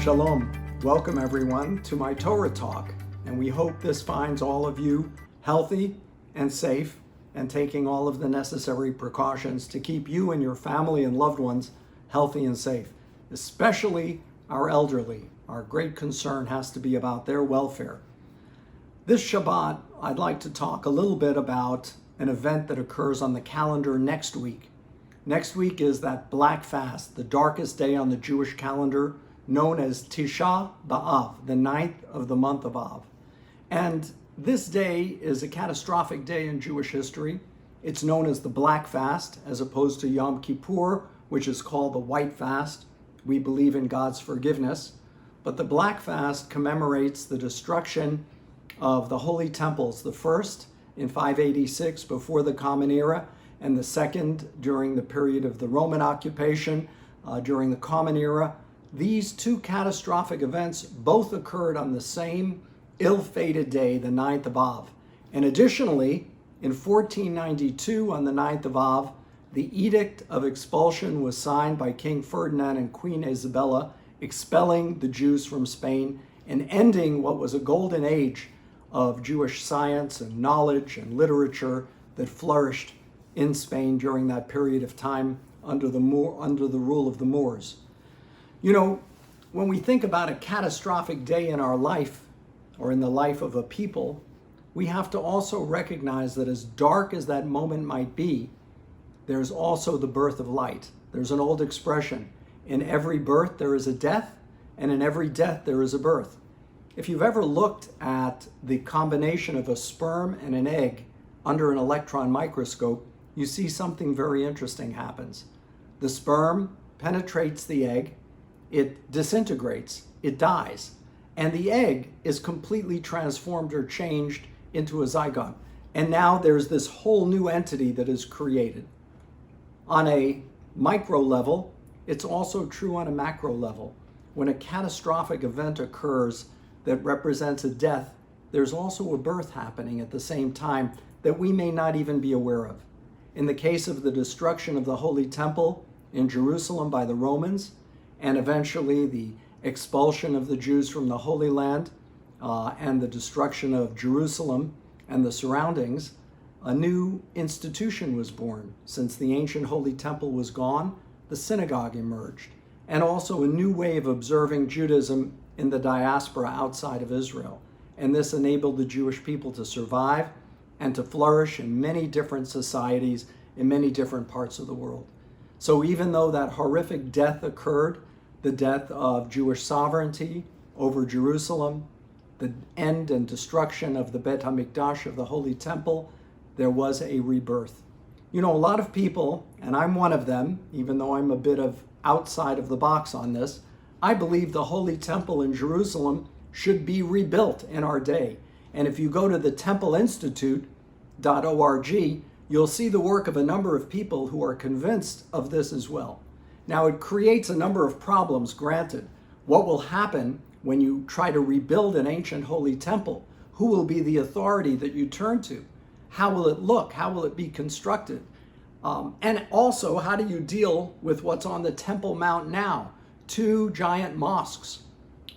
Shalom. Welcome everyone to my Torah Talk, and we hope this finds all of you healthy and safe and taking all of the necessary precautions to keep you and your family and loved ones healthy and safe, especially our elderly. Our great concern has to be about their welfare. This Shabbat, I'd like to talk a little bit about an event that occurs on the calendar next week. Next week is that Black Fast, the darkest day on the Jewish calendar, known as Tisha B'Av, the 9th of the month of Av. And this day is a catastrophic day in Jewish history. It's known as the Black Fast, as opposed to Yom Kippur, which is called the White Fast. We believe in God's forgiveness. But the Black Fast commemorates the destruction of the Holy Temples, the first in 586 before the Common Era, and the second during the period of the Roman occupation during the Common Era. These two catastrophic events both occurred on the same ill-fated day, the 9th of Av. And additionally, in 1492, on the 9th of Av, the Edict of Expulsion was signed by King Ferdinand and Queen Isabella, expelling the Jews from Spain and ending what was a golden age of Jewish science and knowledge and literature that flourished in Spain during that period of time under the rule of the Moors. You know, when we think about a catastrophic day in our life or in the life of a people, we have to also recognize that as dark as that moment might be, there's also the birth of light. There's an old expression, in every birth there is a death, and in every death there is a birth. If you've ever looked at the combination of a sperm and an egg under an electron microscope, you see something very interesting happens. The sperm penetrates the egg, it disintegrates, it dies, and the egg is completely transformed or changed into a zygote. And now there's this whole new entity that is created. On a micro level, it's also true on a macro level. When a catastrophic event occurs that represents a death, there's also a birth happening at the same time that we may not even be aware of. In the case of the destruction of the Holy Temple in Jerusalem by the Romans, and eventually the expulsion of the Jews from the Holy Land and the destruction of Jerusalem and the surroundings, a new institution was born. Since the ancient Holy Temple was gone, the synagogue emerged, and also a new way of observing Judaism in the diaspora outside of Israel. And this enabled the Jewish people to survive and to flourish in many different societies in many different parts of the world. So even though that horrific death occurred, the death of Jewish sovereignty over Jerusalem, the end and destruction of the Bet HaMikdash, of the Holy Temple, there was a rebirth. You know, a lot of people, and I'm one of them, even though I'm a bit of outside of the box on this, I believe the Holy Temple in Jerusalem should be rebuilt in our day. And if you go to the templeinstitute.org, you'll see the work of a number of people who are convinced of this as well. Now, it creates a number of problems, granted. What will happen when you try to rebuild an ancient holy temple? Who will be the authority that you turn to? How will it look? How will it be constructed? And also, how do you deal with what's on the Temple Mount now? 2 giant mosques.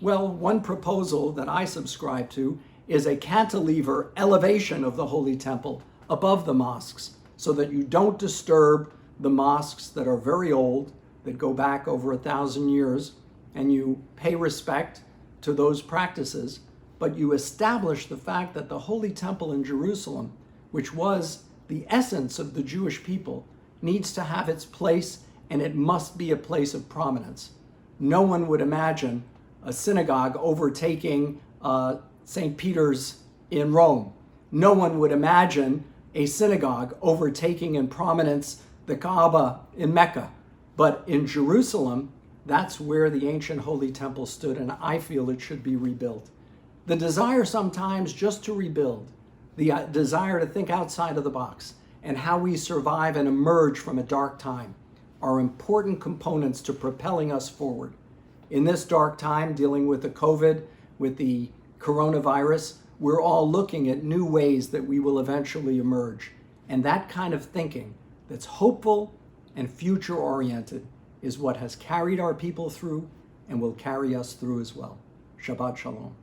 Well, one proposal that I subscribe to is a cantilever elevation of the Holy Temple above the mosques so that you don't disturb the mosques that are very old, that go back over 1,000 years, and you pay respect to those practices, but you establish the fact that the Holy Temple in Jerusalem, which was the essence of the Jewish people, needs to have its place, and it must be a place of prominence. No one would imagine a synagogue overtaking St. Peter's in Rome. No one would imagine a synagogue overtaking in prominence the Kaaba in Mecca. But in Jerusalem, that's where the ancient Holy Temple stood, and I feel it should be rebuilt. The desire sometimes just to rebuild, the desire to think outside of the box, and how we survive and emerge from a dark time are important components to propelling us forward. In this dark time, dealing with the COVID, with the coronavirus, we're all looking at new ways that we will eventually emerge. And that kind of thinking that's hopeful and future-oriented is what has carried our people through and will carry us through as well. Shabbat Shalom.